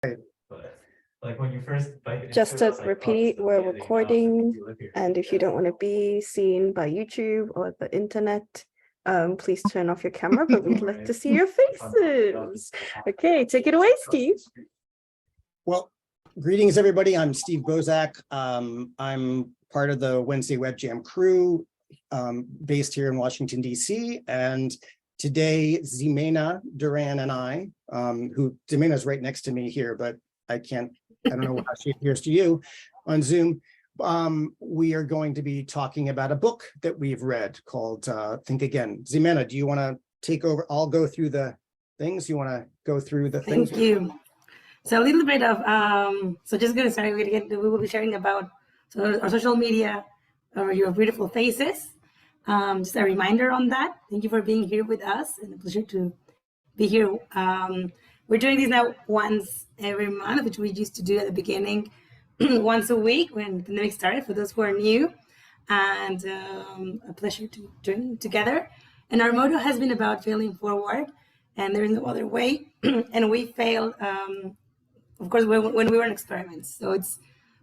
But like when you first just to repeat, we're recording, and if you don't want to be seen by YouTube or the internet, please turn off your camera, but we'd like to see your faces. Okay, take it away, Steve. Well, greetings, everybody. I'm Steve Bosak. I'm part of the Wednesday Web Jam crew based here in Washington, D.C. And today, Ximena, Duran, and I, who Ximena's right next to me here, but I don't know how she appears to you on Zoom. We are going to be talking about a book that we've read called Think Again. Ximena, do you want to take over? I'll go through the things. You want to go through the things? Thank you. So a little bit of, so just going to start, we will be sharing about our social media, or your beautiful faces. Just a reminder on that. Thank you for being here with us, and a pleasure to be here. We're doing this now once every month, which we used to do at the beginning, once a week when the pandemic started, for those who are new, and a pleasure to join together. And our motto has been about failing forward, and there is no other way. And we failed, of course, when we were in experiments. So it's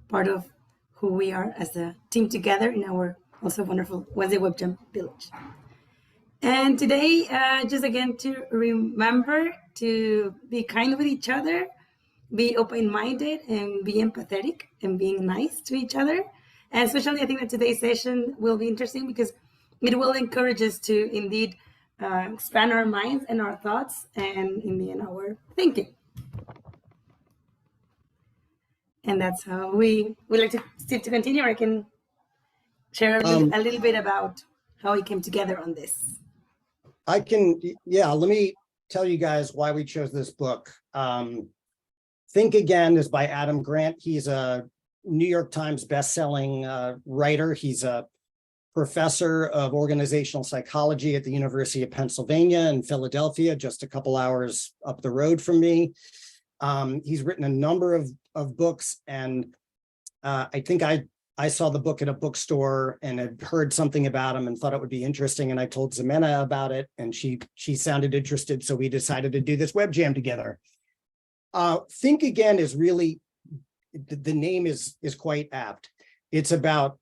part of who we are as a team together in our also wonderful Wednesday Web Jam village. And today, just again to remember to be kind with each other, be open-minded, and be empathetic, and being nice to each other. And especially, I think that today's session will be interesting because it will encourage us to indeed expand our minds and our thoughts, and in the end, our thinking. And that's how we like to, Steve, to continue. Or I can share a little bit about how we came together on this. I can, yeah, let me tell you guys why we chose this book. Think Again is by Adam Grant. He's a New York Times best-selling writer. He's a professor of organizational psychology at the University of Pennsylvania in Philadelphia, just a couple hours up the road from me. He's written a number of books, and I think I saw the book at a bookstore and had heard something about him and thought it would be interesting. And I told Ximena about it, and she sounded interested. So we decided to do this web jam together. Think Again is really, the name is quite apt. It's about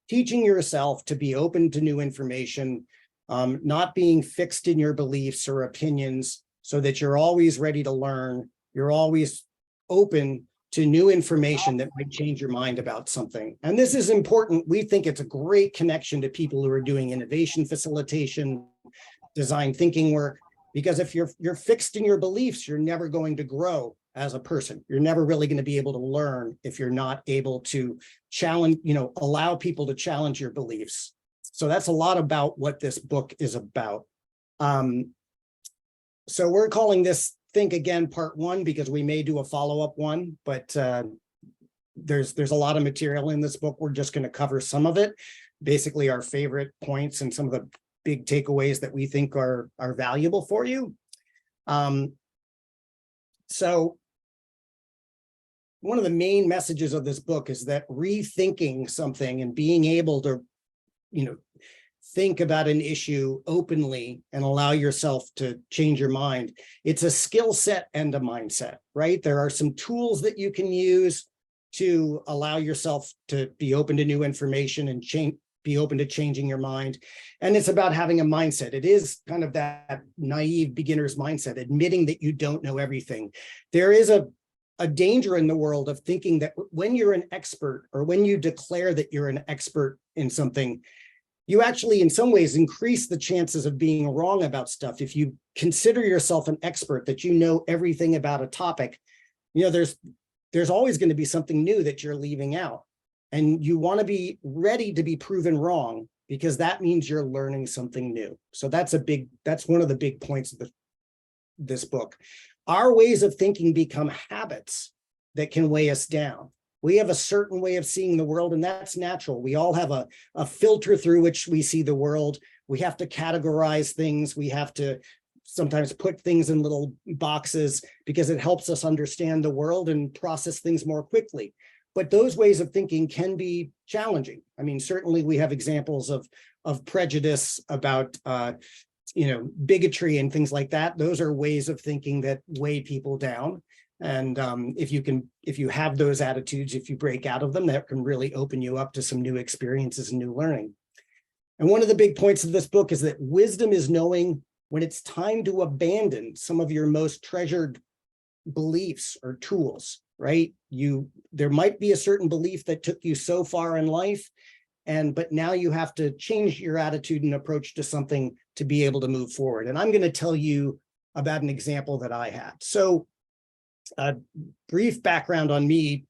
teaching yourself to be open to new information, not being fixed in your beliefs or opinions, so that you're always ready to learn. You're always open to new information that might change your mind about something. And this is important. We think it's a great connection to people who are doing innovation facilitation, design thinking work, because if you're fixed in your beliefs, you're never going to grow as a person. You're never really going to be able to learn if you're not able to challenge, allow people to challenge your beliefs. So that's a lot about what this book is about. So we're calling this Think Again Part 1 because we may do a follow-up one, but there's a lot of material in this book. We're just going to cover some of it, basically our favorite points and some of the big takeaways that we think are valuable for you. So one of the main messages of this book is that rethinking something and being able to, think about an issue openly and allow yourself to change your mind. It's a skill set and a mindset, right? There are some tools that you can use to allow yourself to be open to new information and be open to changing your mind. And it's about having a mindset. It is kind of that naive beginner's mindset, admitting that you don't know everything. There is a danger in the world of thinking that when you're an expert, or when you declare that you're an expert in something, you actually in some ways increase the chances of being wrong about stuff. If you consider yourself an expert, that you know everything about a topic, there's always going to be something new that you're leaving out. And you want to be ready to be proven wrong, because that means you're learning something new. So that's one of the big points of this book. Our ways of thinking become habits that can weigh us down. We have a certain way of seeing the world, and that's natural. We all have a filter through which we see the world. We have to categorize things. We have to sometimes put things in little boxes because it helps us understand the world and process things more quickly. But those ways of thinking can be challenging. I mean, certainly we have examples of prejudice about bigotry and things like that. Those are ways of thinking that weigh people down. And if you have those attitudes, if you break out of them, that can really open you up to some new experiences and new learning. And one of the big points of this book is that wisdom is knowing when it's time to abandon some of your most treasured beliefs or tools, right? There might be a certain belief that took you so far in life, but now you have to change your attitude and approach to something to be able to move forward. And I'm going to tell you about an example that I had. So a brief background on me.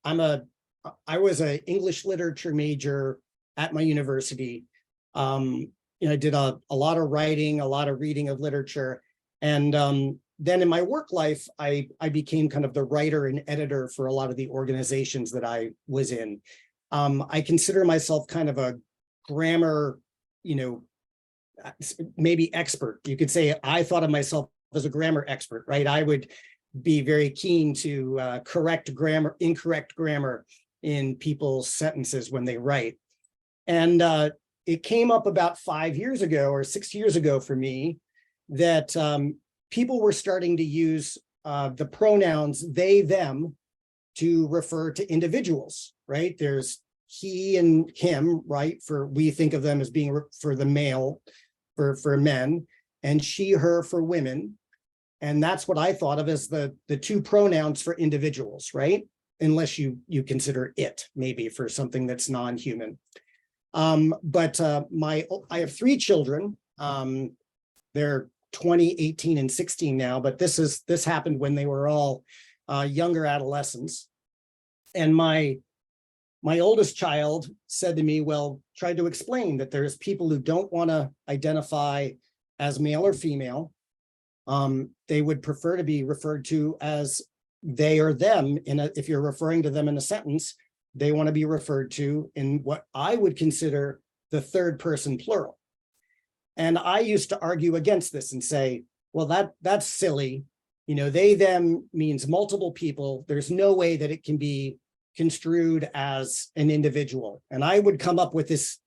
I was an English literature major at my university. I did a lot of writing, a lot of reading of literature. And then in my work life, I became kind of the writer and editor for a lot of the organizations that I was in. I consider myself kind of a grammar, maybe expert. You could say I thought of myself as a grammar expert, right? I would be very keen to correct incorrect grammar in people's sentences when they write. And it came up about 5 years ago or 6 years ago for me that people were starting to use the pronouns they, them to refer to individuals, right? There's he and him, right? We think of them as being for the male, for men, and she, her for women. And that's what I thought of as the two pronouns for individuals, right? Unless you consider it maybe for something that's non-human. But I have 3 children. They're 20, 18, and 16 now, but this happened when they were all younger adolescents. And my oldest child said to me, well, tried to explain that there's people who don't want to identify as male or female. They would prefer to be referred to as they or them. If you're referring to them in a sentence, they want to be referred to in what I would consider the third person plural. And I used to argue against this and say, well, that's silly. They, them means multiple people. There's no way that it can be construed as an individual. And I would come up with this,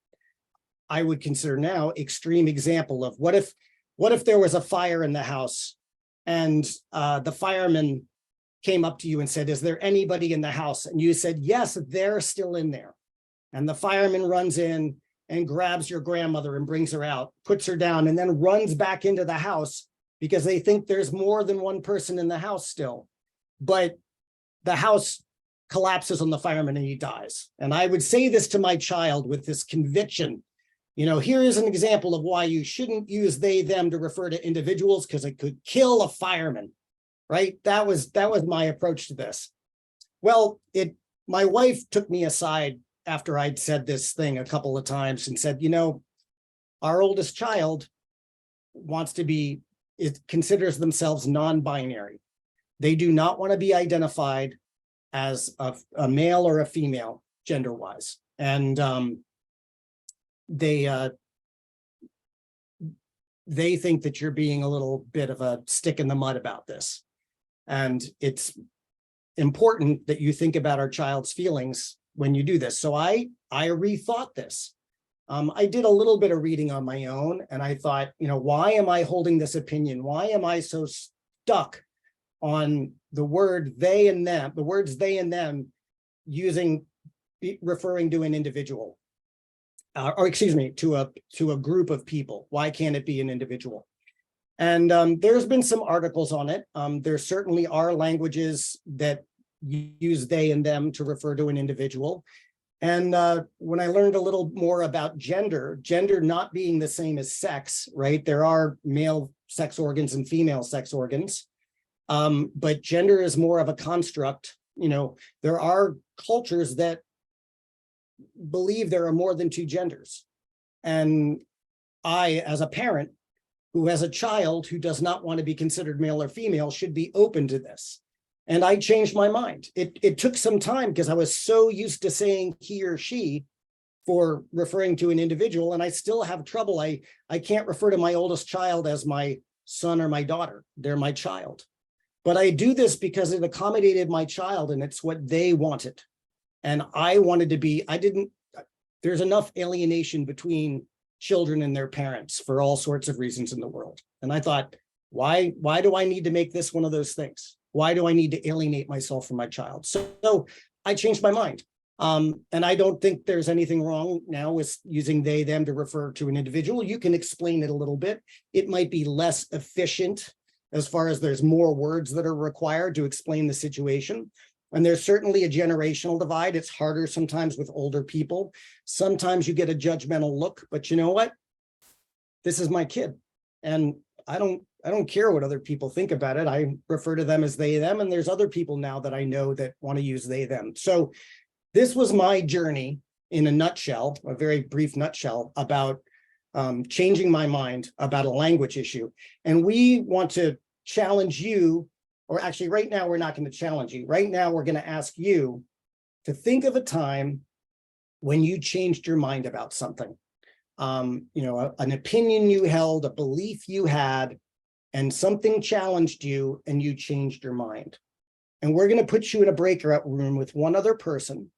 I would consider now, extreme example of what if there was a fire in the house and the fireman came up to you and said, is there anybody in the house? And you said, yes, they're still in there. And the fireman runs in and grabs your grandmother and brings her out, puts her down, and then runs back into the house because they think there's more than one person in the house still. But the house collapses on the fireman and he dies. And I would say this to my child with this conviction. Here is an example of why you shouldn't use they, them to refer to individuals, because it could kill a fireman, right? That was my approach to this. Well, my wife took me aside after I'd said this thing a couple of times and said, our oldest child considers themselves non-binary. They do not want to be identified as a male or a female gender-wise. And they think that you're being a little bit of a stick in the mud about this. And it's important that you think about our child's feelings when you do this. So I rethought this. I did a little bit of reading on my own, and I thought, why am I holding this opinion? Why am I so stuck on the word they and them, the words they and them referring to an individual? Or excuse me, to a group of people? Why can't it be an individual? And there's been some articles on it. There certainly are languages that use they and them to refer to an individual. And when I learned a little more about gender not being the same as sex, right? There are male sex organs and female sex organs, but gender is more of a construct. There are cultures that believe there are more than 2 genders. And I, as a parent who has a child who does not want to be considered male or female, should be open to this. And I changed my mind. It took some time because I was so used to saying he or she for referring to an individual, and I still have trouble. I can't refer to my oldest child as my son or my daughter. They're my child. But I do this because it accommodated my child and it's what they wanted. And I wanted to be, there's enough alienation between children and their parents for all sorts of reasons in the world. And I thought, why do I need to make this one of those things? Why do I need to alienate myself from my child? So I changed my mind. And I don't think there's anything wrong now with using they, them to refer to an individual. You can explain it a little bit. It might be less efficient as far as there's more words that are required to explain the situation. And there's certainly a generational divide. It's harder sometimes with older people. Sometimes you get a judgmental look, but you know what? This is my kid. And I don't care what other people think about it. I refer to them as they, them. And there's other people now that I know that want to use they, them. So this was my journey in a nutshell, a very brief nutshell about changing my mind about a language issue. And we want to challenge you, or actually right now, we're not going to challenge you. Right now, we're going to ask you to think of a time when you changed your mind about something. You know, an opinion you held, a belief you had, and something challenged you and you changed your mind. And we're going to put you in a breakout room with one other person.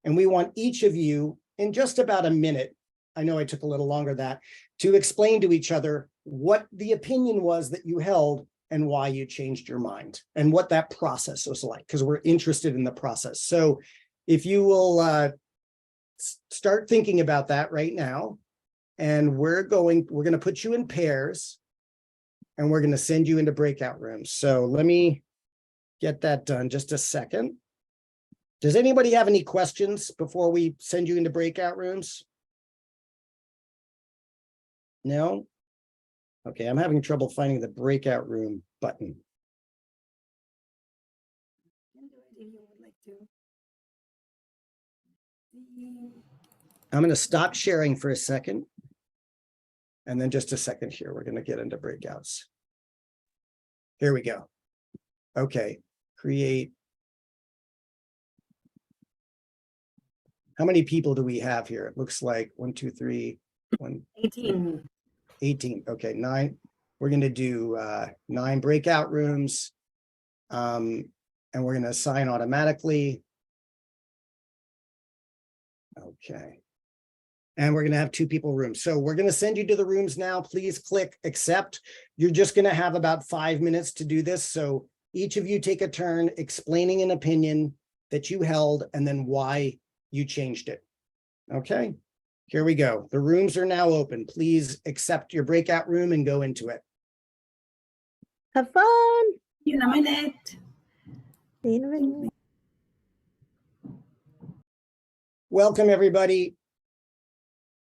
And we want each of you in just about a minute, I know I took a little longer than that, to explain to each other what the opinion was that you held and why you changed your mind and what that process was like, because we're interested in the process. So if you will start thinking about that right now, and we're going to put you in pairs and we're going to send you into breakout rooms. So let me get that done just a second. Does anybody have any questions before we send you into breakout rooms? No? Okay, I'm having trouble finding the breakout room button. I'm going to stop sharing for a second. And then just a second here, we're going to get into breakouts. Here we go. Okay, create. How many people do we have here? It looks like 1, 2, 3, 18. 18. Okay, 9. We're going to do 9 breakout rooms. And we're going to assign automatically. Okay. And we're going to have 2 people rooms. So we're going to send you to the rooms now. Please click accept. You're just going to have about 5 minutes to do this. So each of you take a turn explaining an opinion that you held and then why you changed it. Okay, here we go. The rooms are now open. Please accept your breakout room and go into it. Have fun. See you in a minute. See you in a minute. Welcome, everybody.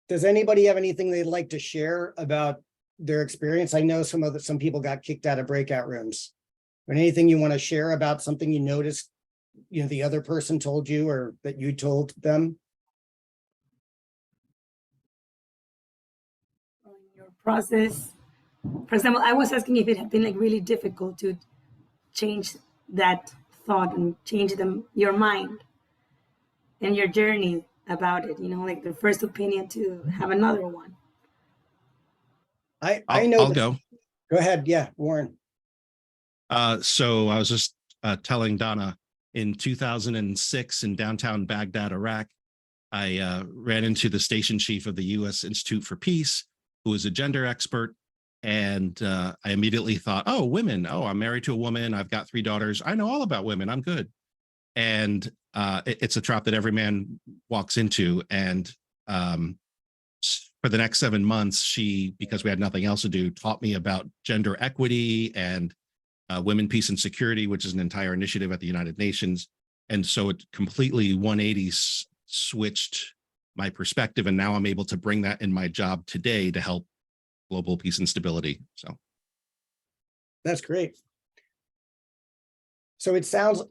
Does anybody have anything they'd like to share about their experience? I know some people got kicked out of breakout rooms. But anything you want to share about something you noticed, you know, the other person told you or that you told them? Your process. For example, I was asking if it had been like really difficult to change that thought and change your mind and your journey about it, you know, like the first opinion to have another one. I know. I'll go. Go ahead. Yeah, Warren. So I was just telling Donna, in 2006 in downtown Baghdad, Iraq, I ran into the station chief of the U.S. Institute for Peace, who was a gender expert. And I immediately thought, oh, women. Oh, I'm married to a woman. I've got 3 daughters. I know all about women. I'm good. And it's a trap that every man walks into. And for the next 7 months, she, because we had nothing else to do, taught me about gender equity and women, peace, and security, which is an entire initiative at the United Nations. And so it completely 180 switched my perspective. And now I'm able to bring that in my job today to help global peace and stability. So That's great. So it sounds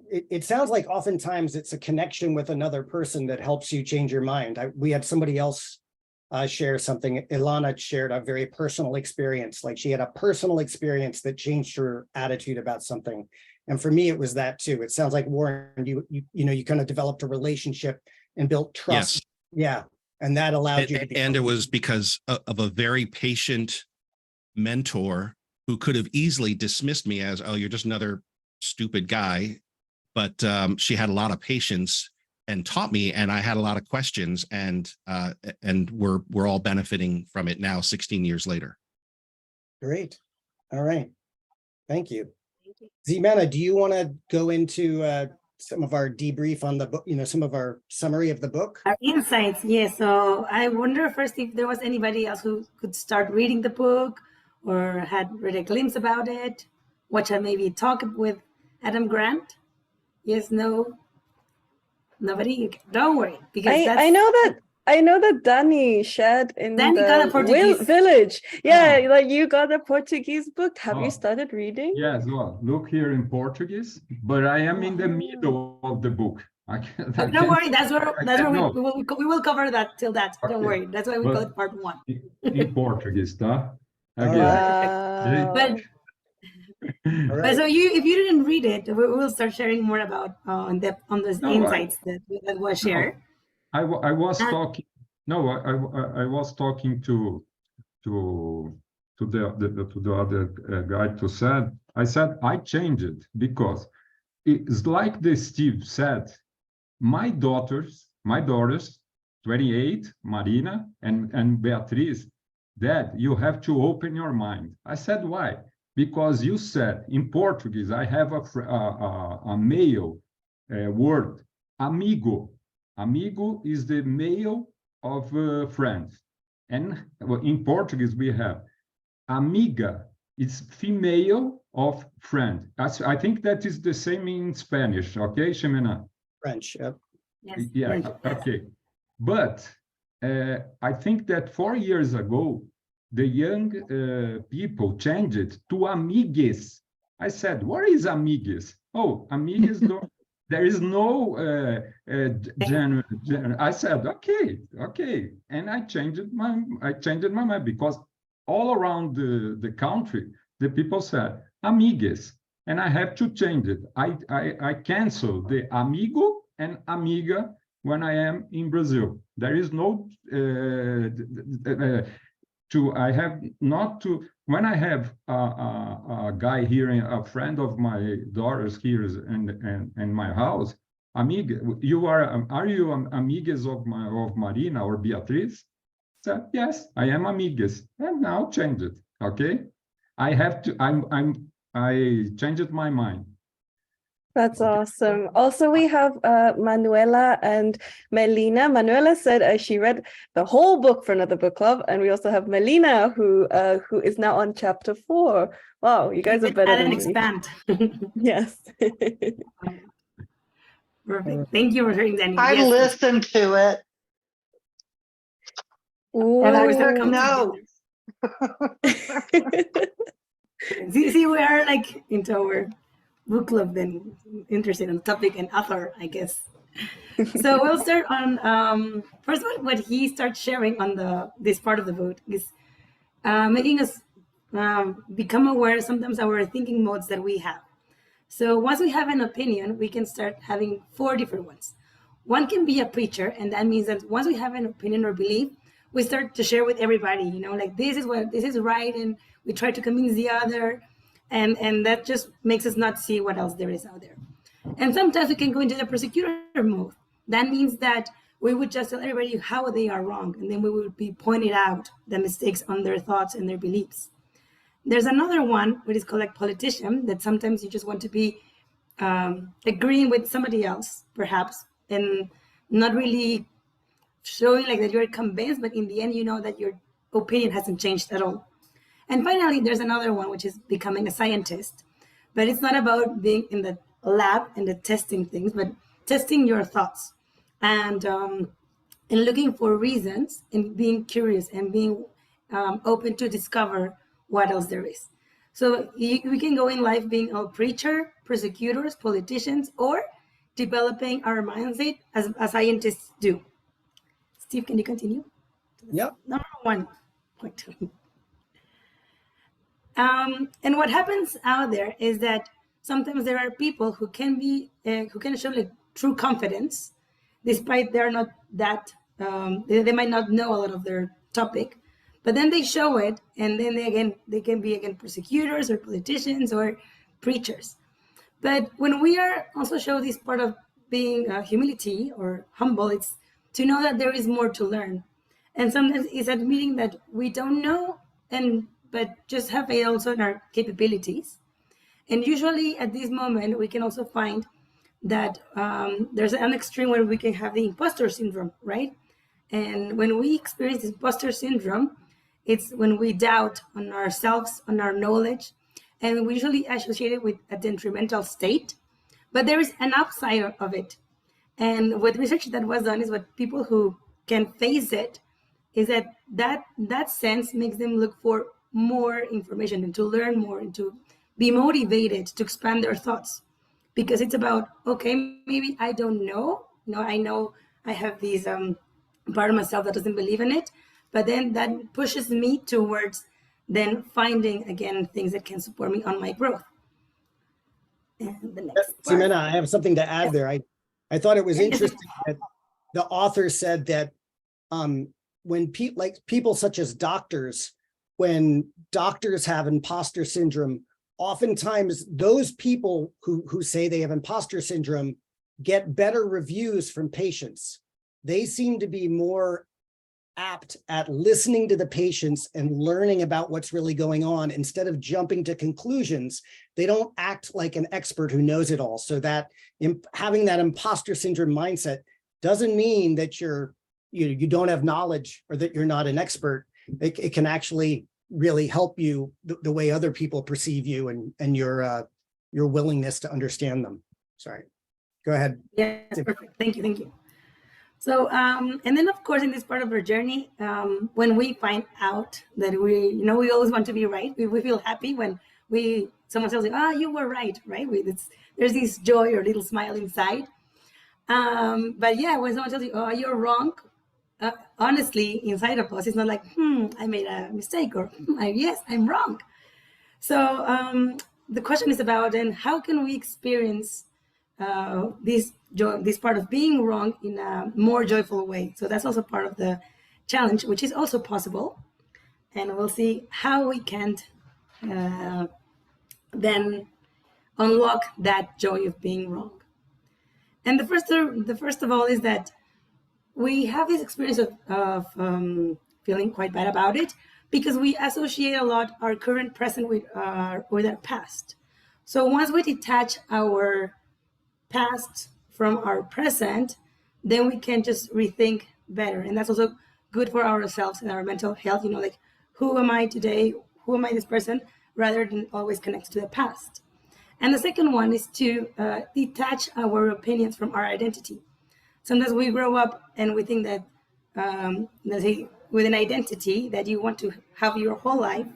it sounds like oftentimes it's a connection with another person that helps you change your mind. We had somebody else share something. Ilana shared a very personal experience. Like she had a personal experience that changed her attitude about something. And for me, it was that too. It sounds like Warren, you kind of developed a relationship and built trust. yes. Yeah. And that allowed you to be. And it was because of a very patient mentor who could have easily dismissed me as, oh, you're just another stupid guy. But she had a lot of patience and taught me, and I had a lot of questions, and we're all benefiting from it now, 16 years later. Great. All right. Thank you. Ximena, do you want to go into some of our debrief on the book, some of our summary of the book? Our insights, yes. So I wonder first if there was anybody else who could start reading the book or had read a glimpse about it, watch a maybe talk with Adam Grant. Yes, no, nobody. Don't worry, because I know that Danny shared in Danny got a the Portuguese. village. Yeah, like you got a Portuguese book. Have you Oh. started reading? Yes, well, look here in Portuguese, but I am in the middle of the book. I Don't worry, that's where no. we will cover that till that. Don't Okay. worry, that's why we But- call it part 1. In Portuguese, tá? All Again. Wow. But All But right. so if you didn't read it, we will start sharing more about on those No, insights that was shared. I was Ah. talking. No, I was talking to the other guy to said. I said I changed it because it's like the Steve said. My daughters, 28, Marina and Beatriz, Dad, you have to open your mind. I said, why? Because you said in Portuguese, I have a male word, amigo. Amigo is the male of friend. And in Portuguese, we have amiga, it's female of friend. I think that is the same in Spanish, okay, Ximena? French. Yep. Yes. Yeah, French, yes. okay. But I think that 4 years ago, the young people changed it to amigues. I said, what is amigues? Oh, amigues, there is no gender. I said, okay. And I changed my mind because all around the country, the people said, amigues. And I have to change it. I cancel the amigo and amiga when I am in Brazil. There is no when I have a guy here, a friend of my daughter's here in my house, amiga, are you amigas of Marina or Beatriz? So, yes, I am amigas, and now change it. Okay, I have to. I changed my mind. That's awesome. Also, we have Manuela and Melina. Manuela said she read the whole book for another book club, and we also have Melina who is now on chapter 4. Wow, you guys are better Add than and me. expand. Yes. Perfect. Thank you for sharing, Danny. I Yes. listened to it and I Always took come notes. See, we are like into our book club, then interested in topic and author, I guess. So we'll start on first of all, what he starts sharing on this part of the book is making us become aware sometimes our thinking modes that we have. So once we have an opinion, we can start having 4 different ones. One can be a preacher, and that means that once we have an opinion or belief, we start to share with everybody, like this is right, and we try to convince the other, and that just makes us not see what else there is out there. And sometimes we can go into the persecutor mode. That means that we would just tell everybody how they are wrong, and then we would be pointing out the mistakes on their thoughts and their beliefs. There's another one, which is called like politician, that sometimes you just want to be agreeing with somebody else, perhaps, and not really showing like that you're convinced, but in the end, you know that your opinion hasn't changed at all. And finally, there's another one, which is becoming a scientist. But it's not about being in the lab and the testing things, but testing your thoughts and looking for reasons and being curious and being open to discover what else there is. So we can go in life being a preacher, prosecutors, politicians, or developing our mindset as scientists do. Steve, can you continue? Yep. Number 1.2. And what happens out there is that sometimes there are people who can show like true confidence, despite they're not that they might not know a lot of their topic, but then they show it, and then they can be prosecutors or politicians or preachers. But when we are also show this part of being humility or humble, it's to know that there is more to learn, and sometimes it's admitting that we don't know, and but just have faith also in our capabilities. And usually at this moment, we can also find that there's an extreme where we can have the imposter syndrome, right? And when we experience imposter syndrome, it's when we doubt on ourselves, on our knowledge, and we usually associate it with a detrimental state. But there is an upside of it. And with research that was done is what people who can face it is that sense makes them look for more information and to learn more and to be motivated to expand their thoughts, because it's about, okay, maybe I don't know, I know I have these part of myself that doesn't believe in it, but then that pushes me towards then finding again things that can support me on my growth. And the next part. Ximena, I have something to add there. I thought it was interesting that the author said that when people such as doctors, when doctors have imposter syndrome, oftentimes those people who say they have imposter syndrome get better reviews from patients. They seem to be more apt at listening to the patients and learning about what's really going on instead of jumping to conclusions. They don't act like an expert who knows it all. So that having that imposter syndrome mindset doesn't mean that you don't have knowledge or that you're not an expert. It can actually really help you the way other people perceive you and your willingness to understand them. Sorry, go ahead. Yes, perfect. Thank you. So, and then of course, in this part of our journey, when we find out that we always want to be right, we feel happy when someone tells you, "Ah, you were right," right? There's this joy or little smile inside. But yeah, when someone tells you, "Oh, you're wrong," honestly, inside of us, it's not like, I made a mistake, or yes, I'm wrong. So the question is about, and how can we experience this part of being wrong in a more joyful way? So that's also part of the challenge, which is also possible. And we'll see how we can then unlock that joy of being wrong. And the first of all is that we have this experience of feeling quite bad about it because we associate a lot our current present with our past. So once we detach our past from our present, then we can just rethink better. And that's also good for ourselves and our mental health, like, who am I today? Who am I this person? Rather than always connect to the past. And the second one is to detach our opinions from our identity. Sometimes we grow up and we think that, let's say, with an identity that you want to have your whole life,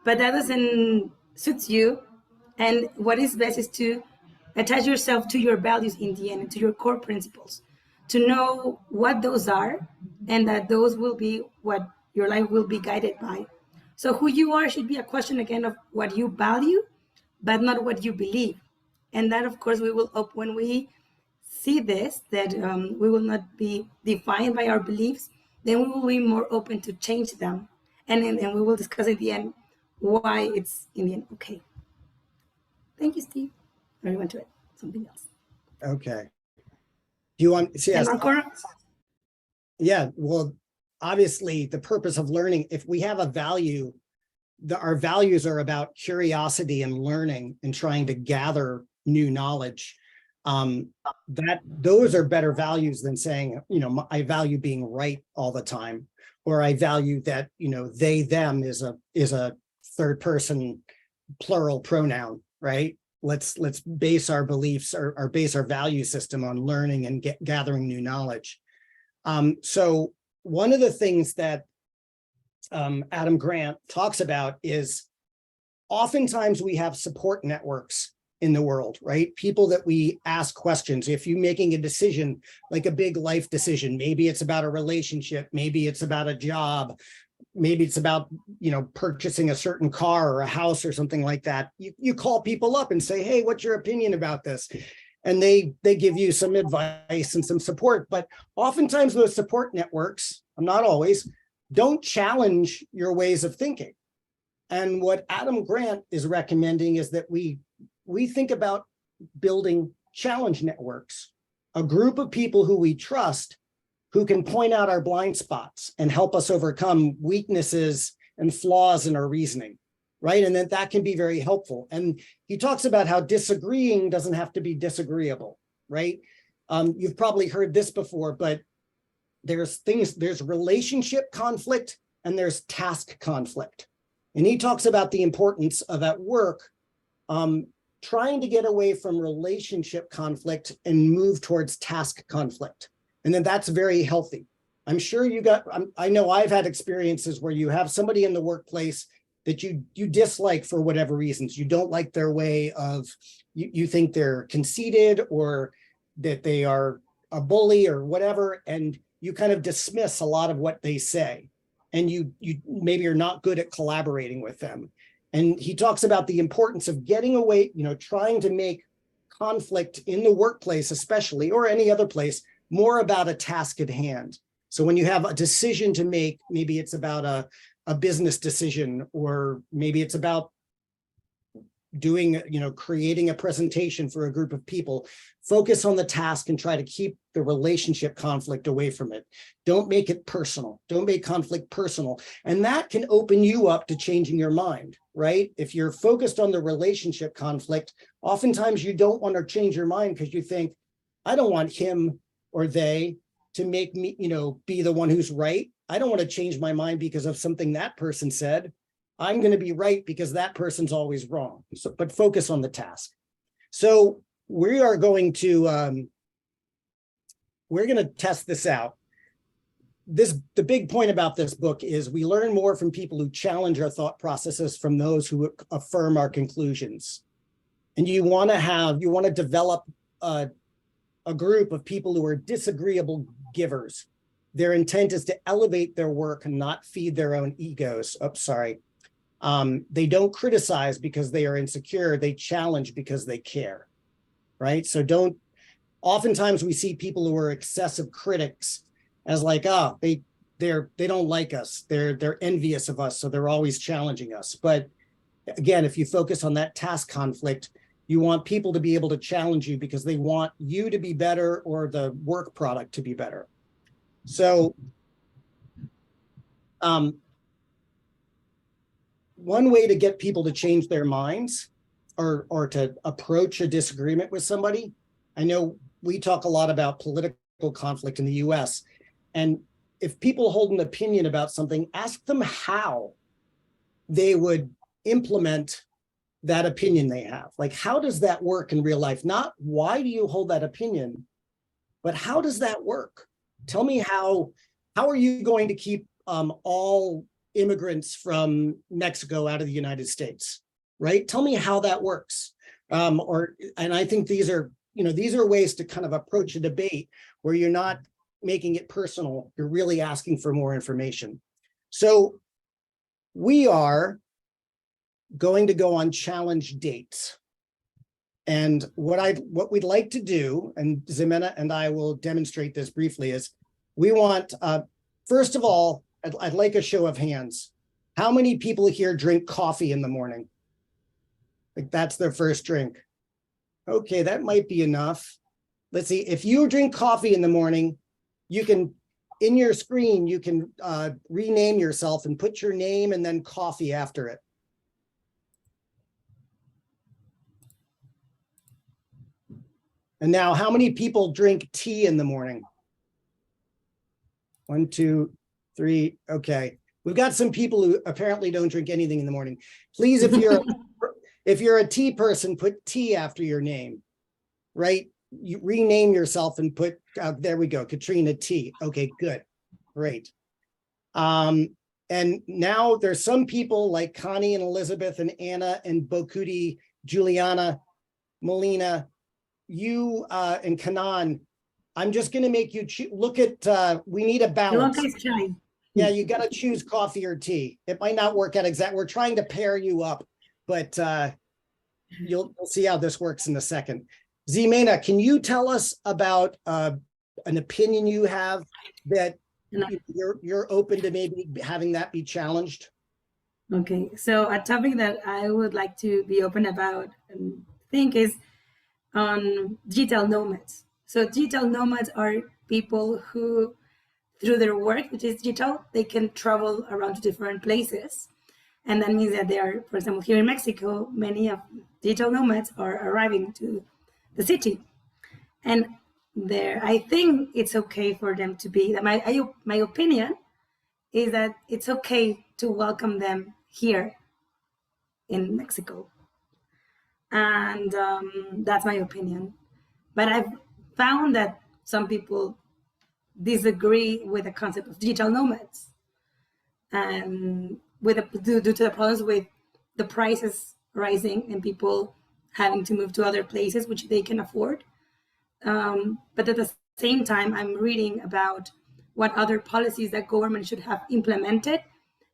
but that doesn't suit you. And what is best is to attach yourself to your values in the end, to your core principles, to know what those are, and that those will be what your life will be guided by. So who you are should be a question again of what you value, but not what you believe. And that, of course, we will hope when we see this, that we will not be defined by our beliefs, then we will be more open to change them. And we will discuss at the end why it's in the end okay. Thank you, Steve. Or you want to add something else? Okay. Do you want? Yes. Yeah. Well, obviously, the purpose of learning, if we have a value, our values are about curiosity and learning and trying to gather new knowledge. Those are better values than saying, I value being right all the time, or I value that, they, them is a third person plural pronoun, right? Let's base our beliefs or base our value system on learning and gathering new knowledge. So one of the things that Adam Grant talks about is oftentimes we have support networks in the world, right? People that we ask questions. If you're making a decision, like a big life decision, maybe it's about a relationship, maybe it's about a job, maybe it's about, purchasing a certain car or a house or something like that. You call people up and say, hey, what's your opinion about this? And they give you some advice and some support. But oftentimes those support networks, not always, don't challenge your ways of thinking. And what Adam Grant is recommending is that we think about building challenge networks, a group of people who we trust, who can point out our blind spots and help us overcome weaknesses and flaws in our reasoning, right? And that can be very helpful. And he talks about how disagreeing doesn't have to be disagreeable, right? You've probably heard this before, but there's relationship conflict and there's task conflict. And he talks about the importance of at work, trying to get away from relationship conflict and move towards task conflict. And then that's very healthy. I'm sure I know I've had experiences where you have somebody in the workplace that you dislike for whatever reasons. You don't like their way of, you think they're conceited or that they are a bully or whatever, and you kind of dismiss a lot of what they say. And you maybe are not good at collaborating with them. And he talks about the importance of getting away, trying to make conflict in the workplace, especially, or any other place, more about a task at hand. So when you have a decision to make, maybe it's about a business decision, or maybe it's about doing, creating a presentation for a group of people, focus on the task and try to keep the relationship conflict away from it. Don't make it personal. Don't make conflict personal. And that can open you up to changing your mind, right? If you're focused on the relationship conflict, oftentimes you don't want to change your mind because you think, I don't want him or they to make me, be the one who's right. I don't want to change my mind because of something that person said. I'm going to be right because that person's always wrong. So, but focus on the task. So we are going to, we're going to test this out. The big point about this book is we learn more from people who challenge our thought processes from those who affirm our conclusions. And you want to develop a group of people who are disagreeable givers. Their intent is to elevate their work and not feed their own egos. Oh, sorry. They don't criticize because they are insecure. They challenge because they care, right? So oftentimes we see people who are excessive critics as like, they don't like us. They're envious of us. So they're always challenging us. But again, if you focus on that task conflict, you want people to be able to challenge you because they want you to be better or the work product to be better. So, one way to get people to change their minds or to approach a disagreement with somebody, I know we talk a lot about political conflict in the US, and if people hold an opinion about something, ask them how they would implement that opinion they have. Like, how does that work in real life? Not why do you hold that opinion, but how does that work? Tell me how are you going to keep all immigrants from Mexico out of the United States, right? Tell me how that works. And I think these are ways to kind of approach a debate where you're not making it personal. You're really asking for more information. So we are going to go on challenge dates. And what we'd like to do, and Ximena and I will demonstrate this briefly, is we want, first of all, I'd like a show of hands. How many people here drink coffee in the morning? Like that's their first drink. Okay, that might be enough. Let's see, if you drink coffee in the morning, you can, in your screen, you can rename yourself and put your name and then coffee after it. And now, how many people drink tea in the morning? 1, 2, 3. Okay, we've got some people who apparently don't drink anything in the morning. Please, if you're a tea person, put tea after your name, right? You rename yourself and put, there we go, Katrina T. Okay, good, great. And now there's some people like Connie and Elizabeth and Anna and Bokuti, Juliana, Melina, you and Kanan. I'm just going to make you look at, we need a balance. Yeah, you got to choose coffee or tea. It might not work out exactly. We're trying to pair you up, but you'll see how this works in a second. Ximena, can you tell us about an opinion you have that you're open to maybe having that be challenged? Okay, so a topic that I would like to be open about and think is on digital nomads. So digital nomads are people who, through their work, which is digital, they can travel around to different places. And that means that they are, for example, here in Mexico, many of digital nomads are arriving to the city. And there, I think it's okay for them to be, my opinion is that it's okay to welcome them here in Mexico. And that's my opinion. But I've found that some people disagree with the concept of digital nomads, and due to the problems with the prices rising and people having to move to other places which they can afford. But at the same time, I'm reading about what other policies that government should have implemented,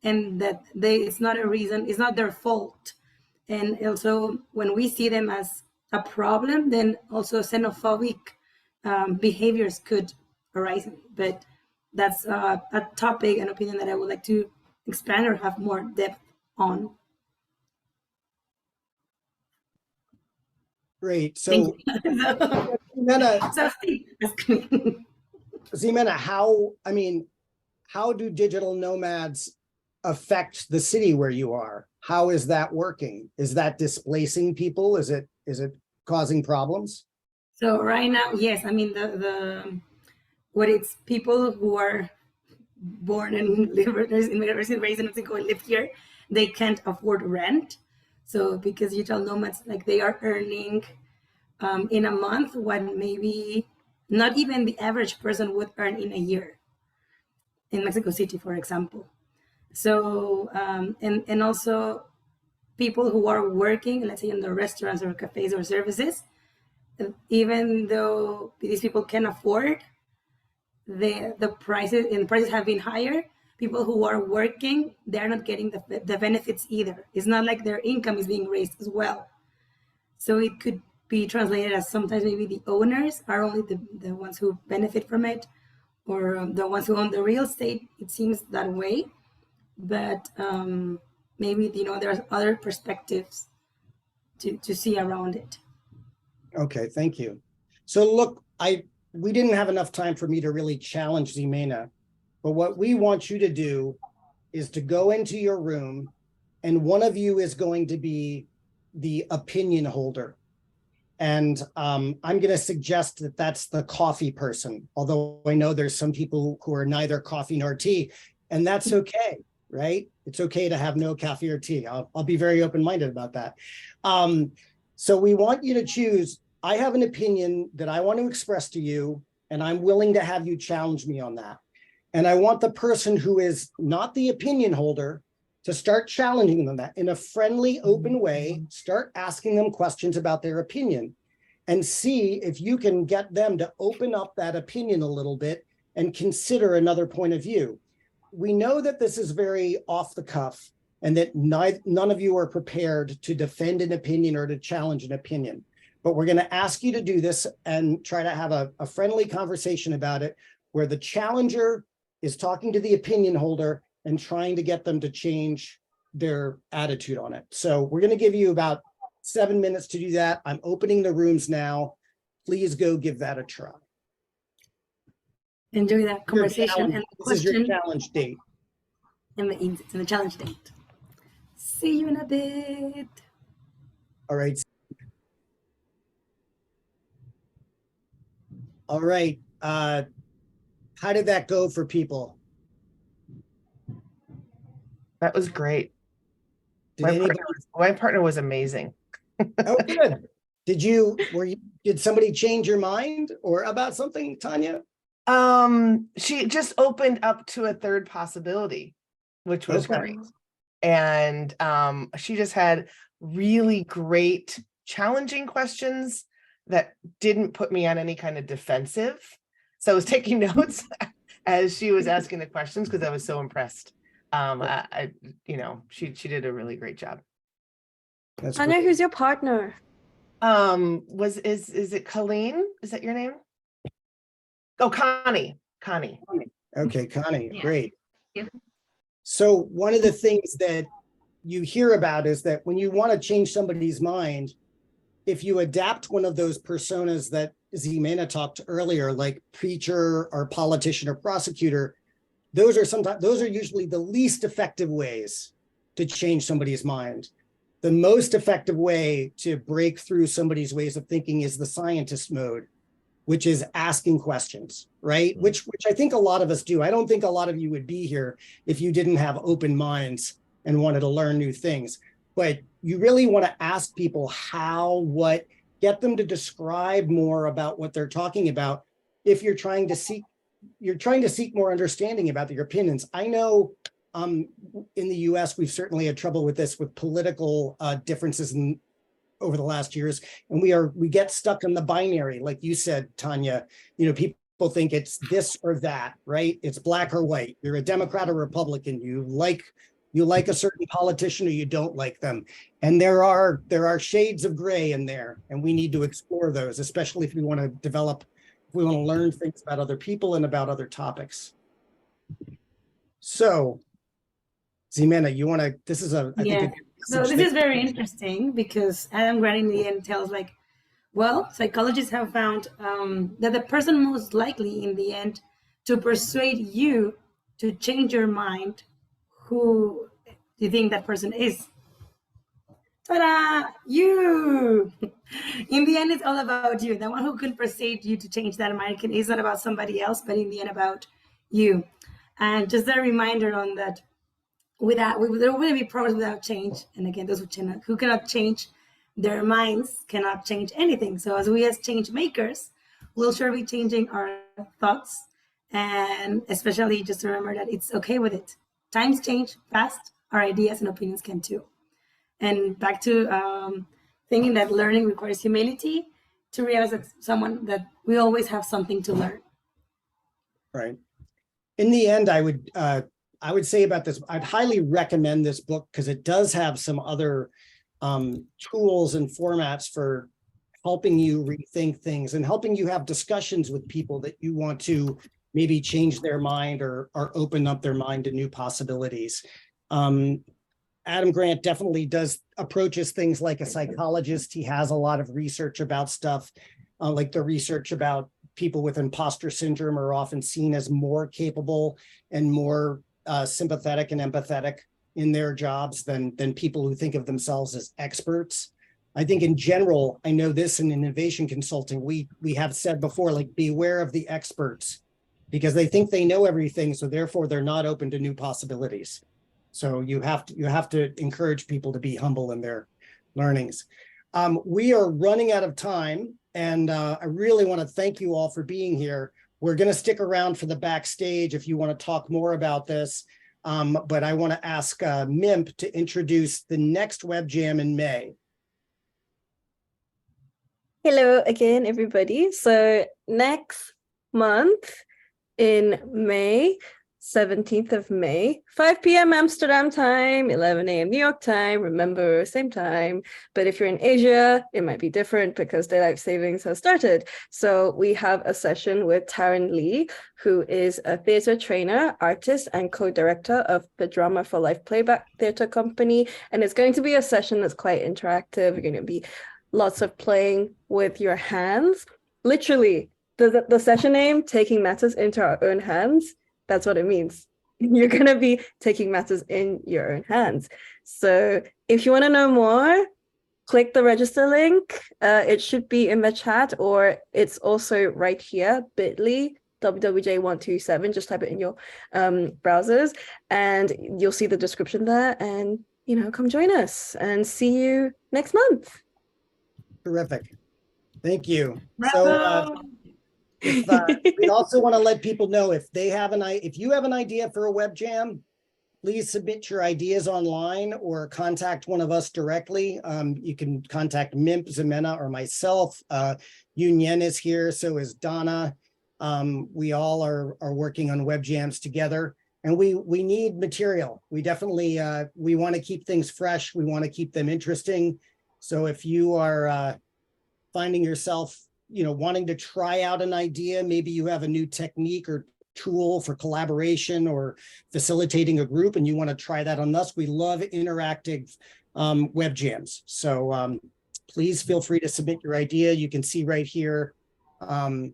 and that it's not a reason, it's not their fault. And also, when we see them as a problem, then also xenophobic behaviors could arise. But that's a topic and opinion that I would like to expand or have more depth on. Great. So, Ximena, how do digital nomads affect the city where you are? How is that working? Is that displacing people? Is it causing problems? So right now, yes. I mean, what it's people who are born and raised in Mexico and live here, they can't afford rent. So because digital nomads, like, they are earning in a month what maybe not even the average person would earn in a year in Mexico City, for example. So and also people who are working, let's say in the restaurants or cafes or services, even though these people can afford the prices, and prices have been higher, people who are working, they're not getting the benefits either. It's not like their income is being raised as well. So it could be translated as sometimes maybe the owners are only the ones who benefit from it, or the ones who own the real estate. It seems that way. But maybe, there's other perspectives to see around it. Okay, thank you. So look, we didn't have enough time for me to really challenge Ximena, but what we want you to do is to go into your room, and one of you is going to be the opinion holder. And I'm going to suggest that that's the coffee person, although I know there's some people who are neither coffee nor tea, and that's okay, right? It's okay to have no coffee or tea. I'll be very open-minded about that. So we want you to choose. I have an opinion that I want to express to you, and I'm willing to have you challenge me on that. And I want the person who is not the opinion holder to start challenging them that in a friendly, open way. Start asking them questions about their opinion and see if you can get them to open up that opinion a little bit and consider another point of view. We know that this is very off the cuff, and that none of you are prepared to defend an opinion or to challenge an opinion. But we're going to ask you to do this and try to have a friendly conversation about it, where the challenger is talking to the opinion holder and trying to get them to change their attitude on it. So we're going to give you about 7 minutes to do that. I'm opening the rooms now. Please go give that a try. Enjoy that conversation and the this is your question challenge date. and the challenge date. See you in a bit. All right. All right. How did that go for people? That was great. Did My partner was amazing. Oh, good. Did somebody change your mind or about something, Tanya? She just opened up to a third possibility, which was Okay. great. And she just had really great, challenging questions that didn't put me on any kind of defensive. So I was taking notes as she was asking the questions because I was so impressed. She did a really great job. That's Tanya, great. who's your partner? Is it Colleen? Is that your name? Oh, Connie. Okay, Connie, Yeah. great. Yeah. So one of the things that you hear about is that when you want to change somebody's mind, if you adapt one of those personas that Ximena talked earlier, like preacher or politician or prosecutor, those are usually the least effective ways to change somebody's mind. The most effective way to break through somebody's ways of thinking is the scientist mode, which is asking questions, right? Which I think a lot of us do. I don't think a lot of you would be here if you didn't have open minds and wanted to learn new things. But you really want to ask people how, what, get them to describe more about what they're talking about. If you're trying to seek more understanding about their opinions. I know in the US, we've certainly had trouble with this, with political differences over the last years. And we get stuck in the binary, like you said, Tanya. You know, people think it's this or that, right? It's black or white. You're a Democrat or Republican. You like a certain politician or you don't like them. And there are shades of gray in there, and we need to explore those, especially if we want to learn things about other people and about other topics. So, Ximena, So this is very interesting because Adam Grant in the end tells like, well, psychologists have found that the person most likely in the end to persuade you to change your mind, who do you think that person is? Ta-da! You! In the end, it's all about you. The one who can persuade you to change that mind is not about somebody else, but in the end about you. And just a reminder on that, there wouldn't be progress without change. And again, those who cannot change their minds cannot change anything. So as we as change makers, we'll sure be changing our thoughts, and especially just to remember that it's okay with it. Times change fast, our ideas and opinions can too. And back to thinking that learning requires humility, to realize that we always have something to learn. Right. In the end, I would say about this, I'd highly recommend this book because it does have some other tools and formats for helping you rethink things and helping you have discussions with people that you want to maybe change their mind or open up their mind to new possibilities. Adam Grant definitely approaches things like a psychologist. He has a lot of research about stuff, like the research about people with imposter syndrome are often seen as more capable and more sympathetic and empathetic in their jobs than people who think of themselves as experts. I think in general, I know this in innovation consulting, we have said before, like, beware of the experts because they think they know everything. So therefore they're not open to new possibilities. So you have to encourage people to be humble in their learnings. We are running out of time, and I really want to thank you all for being here. We're going to stick around for the backstage if you want to talk more about this. But I want to ask MIMP to introduce the next web jam in May. Hello again, everybody. So next month in May, 17th of May, 5 p.m. Amsterdam time, 11 a.m. New York time. Remember, same time. But if you're in Asia, it might be different because daylight savings has started. So we have a session with Taryn Lee, who is a theater trainer, artist, and co-director of the Drama for Life Playback Theater Company. And it's going to be a session that's quite interactive. You're going to be lots of playing with your hands. Literally, the session name, Taking Matters into Our Own Hands, that's what it means. You're going to be taking matters in your own hands. So if you want to know more, click the register link. It should be in the chat, or it's also right here, bit.ly, WWJ127. Just type it in your browsers and you'll see the description there. And, come join us and see you next month. Terrific. Thank you. Bravo. So we also want to let people know if you have an idea for a web jam, please submit your ideas online or contact one of us directly. You can contact MIMP, Ximena, or myself. Yunyen is here, so is Donna. We all are working on web jams together, and we need material. We definitely we want to keep things fresh. We want to keep them interesting. So if you are finding yourself wanting to try out an idea, maybe you have a new technique or tool for collaboration or facilitating a group and you want to try that on us, we love interactive web jams. So please feel free to submit your idea. You can see right here, and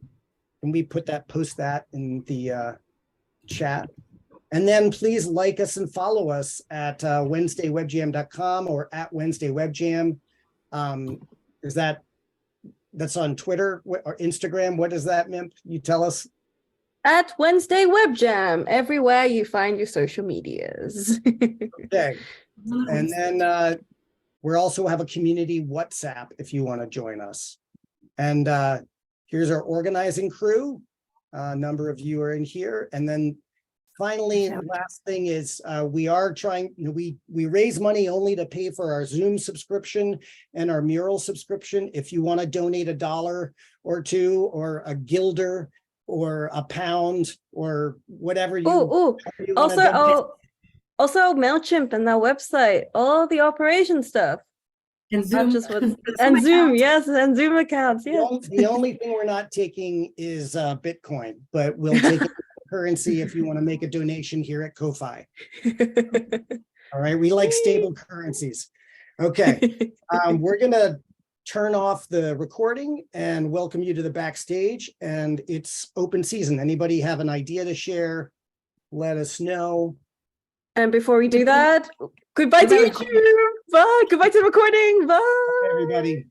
we post that in the chat. And then please like us and follow us at WednesdayWebJam.com or at WednesdayWebJam. That's on Twitter or Instagram? What is that, Mimp? You tell us. At Wednesday Web Jam, everywhere you find your social medias. Okay. And then we also have a community WhatsApp if you want to join us. And here's our organizing crew. A number of you are in here. And then finally, last thing is we are trying, we raise money only to pay for our Zoom subscription and our mural subscription. If you want to donate $1 or $2 or a guilder or a pound or whatever you, you wanna donate. Also MailChimp and their website, all the operation stuff. And Zoom. And Zoom, yes, and Zoom accounts, yes. The only thing we're not taking is Bitcoin, but we'll take currency if you want to make a donation here at Ko-Fi. All right, we like stable currencies. Okay, we're gonna turn off the recording and welcome you to the backstage, and it's open season. Anybody have an idea to share? Let us know. And before we do that, goodbye to YouTube. Bye. Goodbye to the recording. Bye. Everybody.